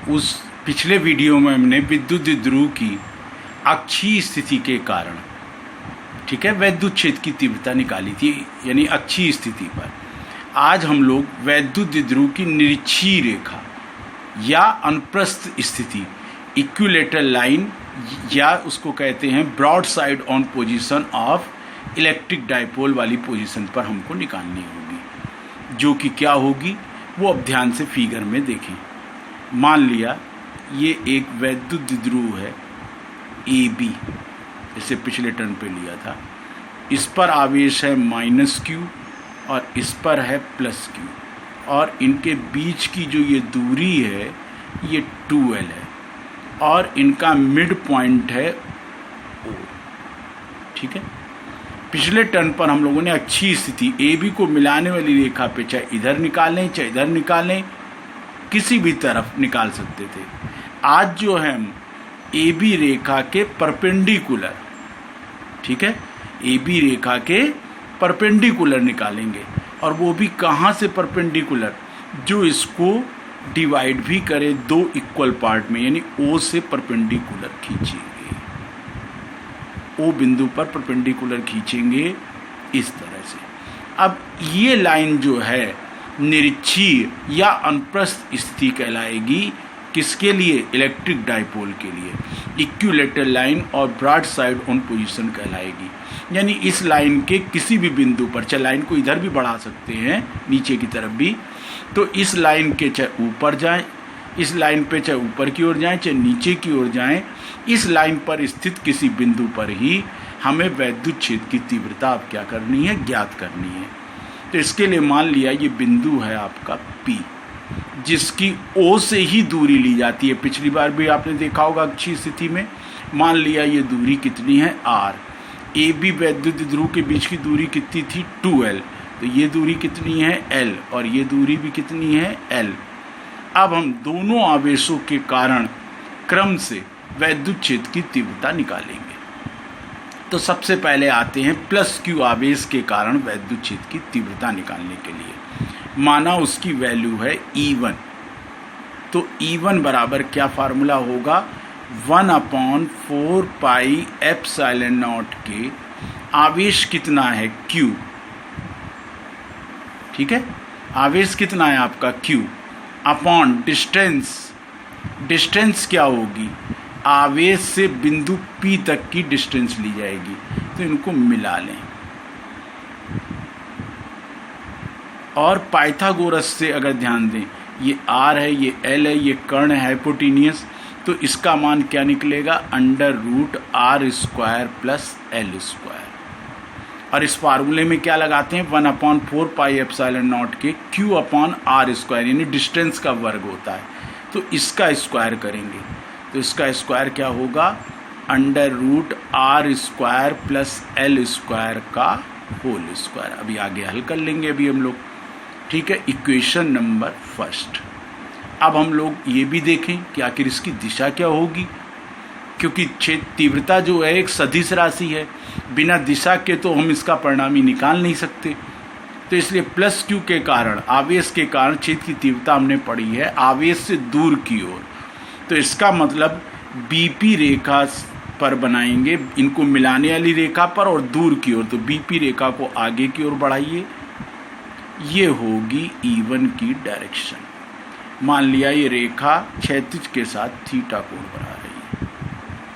उस पिछले वीडियो में हमने विद्युत द्विध्रुव की अक्षीय स्थिति के कारण, ठीक है, वैद्युत क्षेत्र की तीव्रता निकाली थी, यानी अक्षीय स्थिति पर। आज हम लोग वैद्युत द्विध्रुव की निरक्षीय रेखा या अनुप्रस्थ स्थिति, इक्विलेटरल लाइन, या उसको कहते हैं broad side on position of electric dipole वाली पोजीशन पर हमको निकालनी होगी, जो कि क्या होगी वो अब ध्यान से फिगर में देखें। मान लिया ये एक वैद्युत द्विध्रुव है ए बी, जैसे पिछले टर्न पे लिया था। इस पर आवेश है -q और इस पर है +q, और इनके बीच की जो ये दूरी है ये 2l है, और इनका मिड पॉइंट है O, ठीक है। पिछले टर्न पर हम लोगों ने अच्छी स्थिति ए बी को मिलाने वाली रेखा पे चाहे इधर निकालें चाहे इधर निकालें, किसी भी तरफ निकाल सकते थे। आज जो है हम ए बी रेखा के परपेंडिकुलर, ठीक है, ए बी रेखा के परपेंडिकुलर निकालेंगे, और वो भी कहाँ से परपेंडिकुलर, जो इसको डिवाइड भी करे दो इक्वल पार्ट में, यानी ओ से परपेंडिकुलर खींचेंगे, ओ बिंदु पर परपेंडिकुलर खींचेंगे इस तरह से। अब ये लाइन जो है निरक्षीय या अनुप्रस्थ स्थिति कहलाएगी, किसके लिए, इलेक्ट्रिक डाइपोल के लिए। इक्विलेटरल लाइन और ब्रॉड साइड ऑन पोजीशन कहलाएगी, यानी इस लाइन के किसी भी बिंदु पर, चाहे लाइन को इधर भी बढ़ा सकते हैं नीचे की तरफ भी, तो इस लाइन के चाहे ऊपर जाएं, इस लाइन पे चाहे ऊपर की ओर जाएं चाहे नीचे की ओर जाएं, इस लाइन पर स्थित किसी बिंदु पर ही हमें वैद्युत क्षेत्र की तीव्रता अब क्या करनी है, ज्ञात करनी है। तो इसके लिए मान लिया ये बिंदु है आपका P, जिसकी O से ही दूरी ली जाती है। पिछली बार भी आपने देखा होगा अच्छी स्थिति में। मान लिया ये दूरी कितनी है, R। ए बी वैद्युत द्विध्रुव के बीच की दूरी कितनी थी, 2l, तो ये दूरी कितनी है, l, और ये दूरी भी कितनी है, l। अब हम दोनों आवेशों के कारण क्रम से वैद्युत क्षेत्र की तीव्रता निकालेंगे। तो सबसे पहले आते हैं +q आवेश के कारण वैद्युत क्षेत्र की तीव्रता निकालने के लिए। माना उसकी वैल्यू है E1, तो E1 बराबर क्या फार्मूला होगा, 1/4 पाई ε0 के, आवेश कितना है Q, ठीक है, आवेश कितना है आपका Q, अपॉन डिस्टेंस, डिस्टेंस क्या होगी, आवेश से बिंदु P तक की डिस्टेंस ली जाएगी। तो इनको मिला लें, और पाइथागोरस से अगर ध्यान दें, ये R है, ये L है, ये कर्ण है हाइपोटेनियस, तो इसका मान क्या निकलेगा, √r² + l²। और इस फार्मूले में क्या लगाते हैं, 1/4 पाई ε0 के Q/r², यानी डिस्टेंस का वर्ग होता है, तो इसका स्क्वायर करेंगे, तो इसका स्क्वायर क्या होगा, √r² + l² का होल स्क्वायर। अभी आगे हल कर लेंगे अभी हम लोग, ठीक है। Equation number 1। अब हम लोग ये भी देखें कि आखिर इसकी दिशा क्या होगी, क्योंकि तीव्रता जो है एक सदिश राशि है, बिना दिशा के तो हम इसका परिणामी निकाल नहीं सकते। तो इसलिए +q के कारण, आवेश के कारण क्षेत्र की तीव्रता हमने पढ़ी है आवेश से दूर की ओर, तो इसका मतलब BP रेखा पर बनाएंगे, इनको मिलाने वाली रेखा पर और दूर की ओर, तो BP रेखा को आगे की ओर बढ़ाइए, ये होगी E1 की डायरेक्शन। मान लिया ये रेखा क्षैतिज के साथ थीटा कोण बना रही है,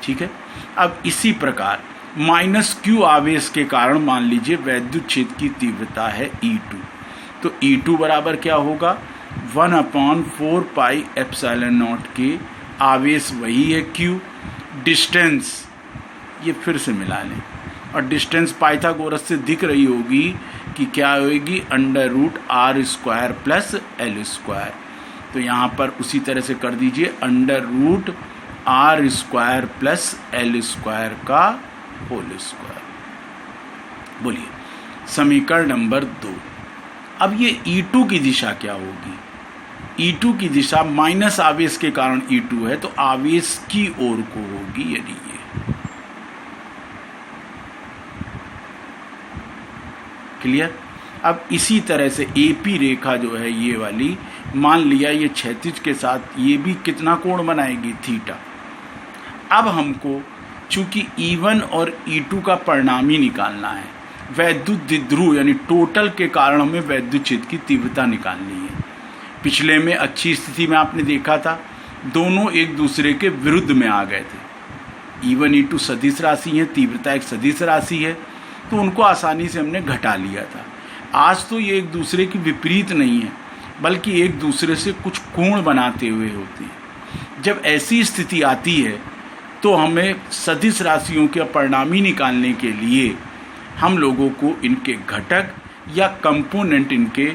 ठीक है। अब इसी प्रकार -q आवेश के कारण मान लीजिए वैद्युत क्षेत्र की तीव्रता है E2, तो E2 बराबर क्या होगा, 1/4 पाई ε0 के, आवेश वही है q, डिस्टेंस ये फिर से मिला लें, और डिस्टेंस पाइथागोरस से दिख रही होगी कि क्या होगी, √r² + l²। तो यहाँ पर उसी तरह से कर दीजिए, √r² + l² का होल स्क्वायर। बोलिए समीकरण नंबर 2। अब ये E2 की दिशा क्या होगी, E2 की दिशा माइनस आवेश के कारण E2 है, तो आवेश की ओर को होगी, यानी ये। क्लियर। अब इसी तरह से AP रेखा जो है ये वाली, मान लिया ये क्षैतिज के साथ ये भी कितना कोण बनाएगी, थीटा। अब हमको चूंकि E1 और E2 का परिणामी निकालना है, वैद्युत द्विध्रुव यानी टोटल के कारण हमें वैद्युत क्षेत्र की तीव्रता निकालनी है। पिछले में अच्छी स्थिति में आपने देखा था दोनों एक दूसरे के विरुद्ध में आ गए थे। E1 E2 सदिश राशि है, तीव्रता एक सदिश राशि है, तो उनको आसानी से हमने घटा लिया था। आज तो ये एक दूसरे के विपरीत नहीं है, बल्कि एक दूसरे से कुछ कोण बनाते हुए होते हैं। जब ऐसी स्थिति आती है तो हमें सदिश राशियों के परिणामी निकालने के लिए हम लोगों को इनके घटक या कंपोनेंट इनके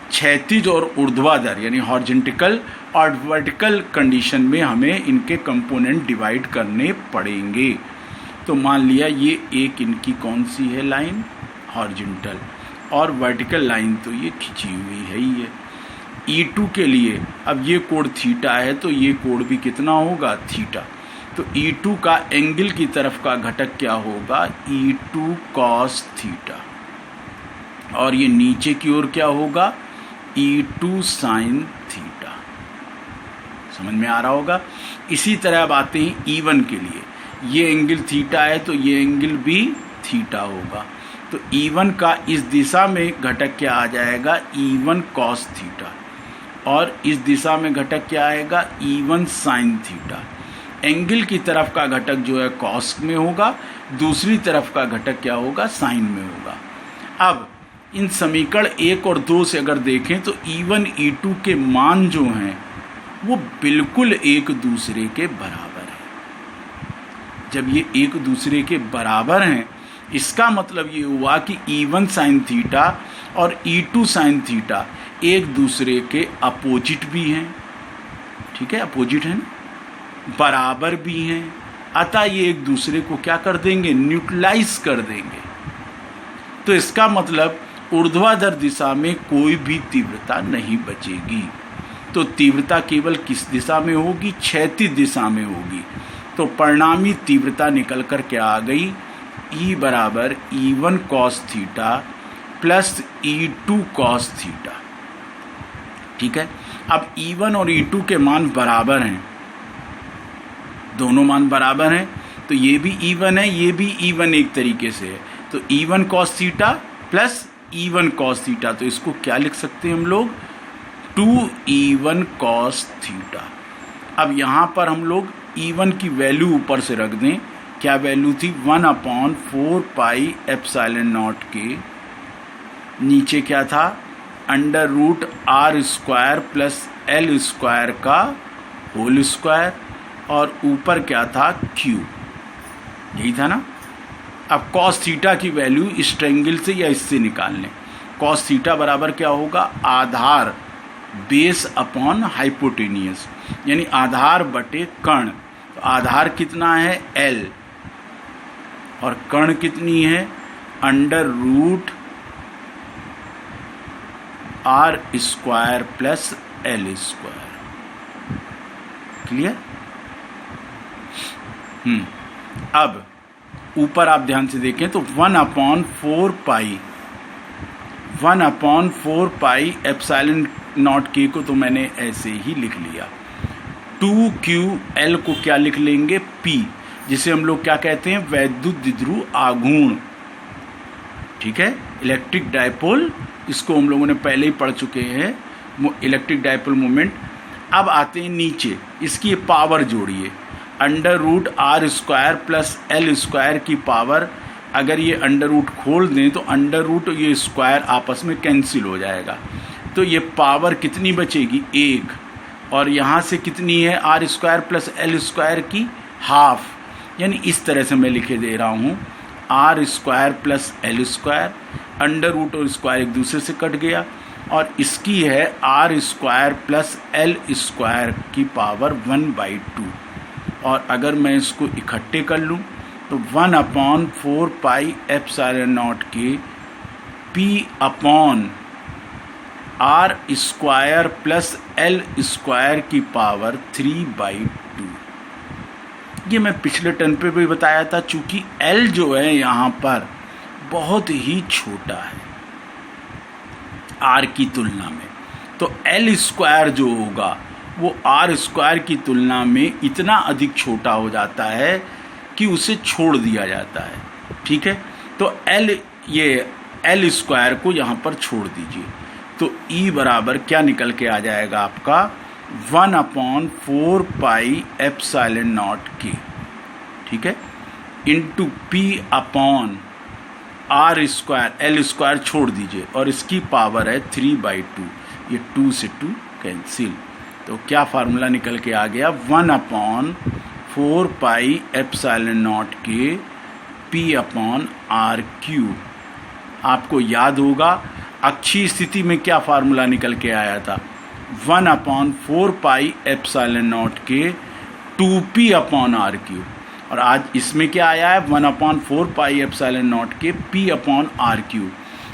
क्षैतिज और ऊर्ध्वाधर यानी हॉरिजॉन्टल और वर्टिकल कंडीशन में हमें इनके कंपोनेंट डिवाइड करने पड़ेंगे। तो मान लिया ये एक इनकी कौन सी है लाइन, हॉरिजॉन्टल, और वर्टिकल लाइन तो ये खिंची हुई है ही है। E2 के लिए अब ये कोण थीटा है तो ये कोण भी कितना होगा, थीटा। तो E2 का एंगल की तरफ का घटक क्या होगा, E2 cos थीटा, और ये नीचे की ओर क्या होगा, E2 sin थीटा। समझ में आ रहा होगा। इसी तरह अब आते हैं E1 के लिए, ये एंगल थीटा है तो ये एंगल भी थीटा होगा। तो E1 का इस दिशा में घटक क्या आ जाएगा, E1 cos थीटा, और इस दिशा में घटक क्या आएगा, E1 sin थीटा। एंगल की तरफ का घटक जो है cos में होगा, दूसरी तरफ का घटक क्या होगा, sin में होगा। अब इन समीकरण 1 और 2 से अगर देखें तो E1 E2 के मान जो हैं वो बिल्कुल एक दूसरे के बराबर हैं। जब ये एक दूसरे के बराबर हैं, इसका मतलब ये हुआ कि E1 sin थीटा और E2 sin थीटा एक दूसरे के अपोजिट भी हैं। ठीक है, अपोजिट हैं, बराबर भी हैं, अतः ये एक दूसरे को क्या कर देंगे, न्यूट्रलाइज कर देंगे। तो इसका मतलब ऊर्ध्वाधर दिशा में कोई भी तीव्रता नहीं बचेगी। तो तीव्रता केवल किस दिशा में होगी, क्षैतिज दिशा में होगी। तो परिणामी तीव्रता निकल कर क्या आ गई, E बराबर E1 cos theta plus E2 cos theta. ठीक है, अब E1 और E2 के मान बराबर हैं, दोनों मान बराबर हैं, तो ये भी E1 है, ये भी E1 एक तरीके से है। तो E1 cos theta plus E1 cos theta, तो इसको क्या लिख सकते हैं हम लोग, 2E1 cos थीटा। अब यहाँ पर हम लोग E1 की वैल्यू ऊपर से रख दें, क्या वैल्यू थी, 1/4 पाई एप्सिलॉन नॉट के, नीचे क्या था, √r² प्लस L² का होल स्क्वायर, और ऊपर क्या था, Q, यही था ना। अब cos थीटा की वैल्यू इस ट्रायंगल से या इससे निकाल लें। cos थीटा बराबर क्या होगा, आधार बेस अपॉन हाइपोटेनियस, यानी आधार बटे कर्ण। तो आधार कितना है, L, और कर्ण कितनी है, √r² प्लस L²। क्लियर। अब ऊपर आप ध्यान से देखें तो 1/4 पाई एप्सिलॉन नॉट के को तो मैंने ऐसे ही लिख लिया। 2QL को क्या लिख लेंगे, P, जिसे हम लोग क्या कहते हैं, वैद्युत द्विध्रुव आघूर्ण। ठीक है, इलेक्ट्रिक डायपोल, इसको हम लोगों ने पहले ही पढ़ चुके हैं, इलेक्ट्रिक डायपोल मोमेंट। अब आते हैं नीचे, इसकी पावर जोड़िए, √r² प्लस L² की पावर, अगर ये अंडर रूट खोल दें तो अंडर रूट ये स्क्वायर आपस में कैंसिल हो जाएगा, तो ये पावर कितनी बचेगी, 1, और यहाँ से कितनी है, r² प्लस L² की हाफ, यानी इस तरह से मैं लिखे दे रहा हूँ, r² plus L², under root और स्क्वायर एक दूसरे से कट गया, और इसकी है r² प्लस L² की पावर 1/2। और अगर मैं इसको इकट्ठे कर लूँ तो 1/4 पाई एप्सिलॉन नॉट के P upon r² plus L² की पावर 3/2। ये मैं पिछले टर्न पे भी बताया था, चूंकि L जो है यहाँ पर बहुत ही छोटा है R की तुलना में, तो एल स्क्वायर जो होगा वो आर स्क्वायर की तुलना में इतना अधिक छोटा हो जाता है कि उसे छोड़ दिया जाता है। ठीक है, तो एल स्क्वायर को यहाँ पर छोड़ दीजिए, तो ई बराबर क्या निकल के आ जाएगा आपका 1/4πε0 के, ठीक है, into P upon R square, L square छोड़ दीजिए और इसकी पावर है 3/2, ये 2 से 2 कैंसिल, तो क्या फार्मूला निकल के आ गया 1/4πε0 के पी अपॉन आर क्यूब। आपको याद होगा अक्षीय स्थिति में क्या फार्मूला निकल के आया था 1/4πε0 के 2p अपॉन आर क्यूब, और आज इसमें क्या आया है 1/4πε0 के p अपॉन आर क्यूब।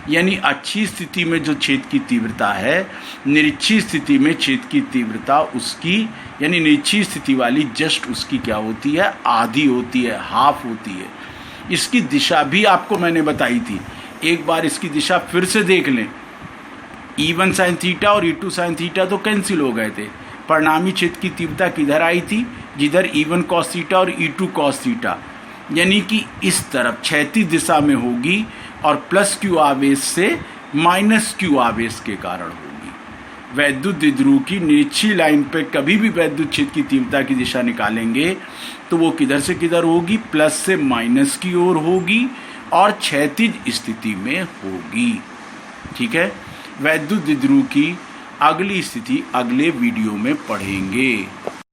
यानी अच्छी स्थिति में जो छेद की तीव्रता है, निरीक्षीय स्थिति में छेद की तीव्रता उसकी, यानी निरीक्षीय स्थिति वाली जस्ट उसकी क्या होती है, आधी होती है, हाफ होती है। इसकी दिशा भी आपको मैंने बताई थी, एक बार इसकी दिशा फिर से देख लें। E1 sin थीटा और E2 sin थीटा तो कैंसिल हो गए थे, परिणामी छेद की तीव्रता किधर आई थी, जिधर E1 cos थीटा और E2 cos थीटा, यानी कि इस तरफ क्षैतिज दिशा में होगी और प्लस क्यू आवेश से माइनस क्यू आवेश के कारण होगी। वैद्युत द्विध्रुव की निरीक्षीय लाइन पे कभी भी वैद्युत क्षेत्र की तीव्रता की दिशा निकालेंगे तो वो किधर से किधर होगी, प्लस से माइनस की ओर होगी और क्षैतिज स्थिति में होगी। ठीक है, वैद्युत द्विध्रुव की अगली स्थिति अगले वीडियो में पढ़ेंगे।